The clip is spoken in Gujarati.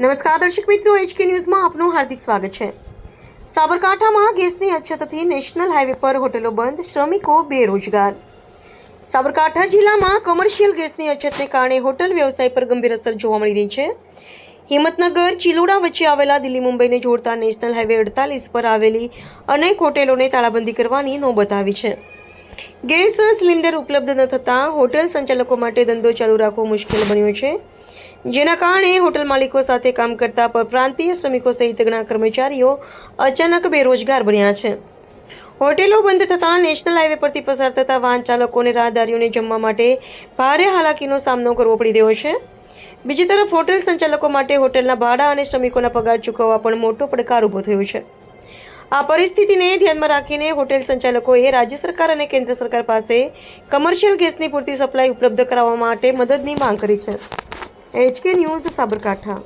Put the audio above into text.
નમસ્કાર દર્શક મિત્રો, HK ન્યૂઝમાં આપનું હાર્દિક સ્વાગત છે। સાબરકાંઠામાં ગેસની અછતથી નેશનલ હાઈવે પર હોટેલો બંધ, શ્રમિકો બેરોજગાર। સાબરકાંઠા જિલ્લામાં કમર્શિયલ ગેસની અછતને કારણે હોટલ વ્યવસાય પર ગંભીર અસર જોવા મળી રહી છે। હિંમતનગર ચિલોડા વચ્ચે આવેલા દિલ્હી મુંબઈને જોડતા નેશનલ હાઈવે 48 પર આવેલી અનેક હોટેલોને તાળાબંધી કરવાની નોબત આવી છે। ગેસ સિલિન્ડર ઉપલબ્ધ ન થતાં હોટેલ સંચાલકો માટે ધંધો ચાલુ રાખવો મુશ્કેલ બન્યો છે, જેના કારણે હોટલ માલિકો સાથે કામ કરતા પરપ્રાંતીય શ્રમિકો સહિત ઘણા કર્મચારીઓ અચાનક બેરોજગાર બન્યા છે। હોટેલો બંધ થતાં નેશનલ હાઈવે પરથી પસાર થતા વાહન ચાલકો અને રાહદારીઓને જમવા માટે ભારે હાલાકીનો સામનો કરવો પડી રહ્યો છે। બીજી તરફ હોટેલ સંચાલકો માટે હોટેલના ભાડા અને શ્રમિકોના પગાર ચૂકવવા પણ મોટો પડકાર ઊભો થયો છે। આ પરિસ્થિતિને ધ્યાનમાં રાખીને હોટેલ સંચાલકોએ રાજ્ય સરકાર અને કેન્દ્ર સરકાર પાસે કમર્શિયલ ગેસની પૂરતી સપ્લાય ઉપલબ્ધ કરાવવા માટે મદદની માંગ કરી છે। HK news Sabarkantha.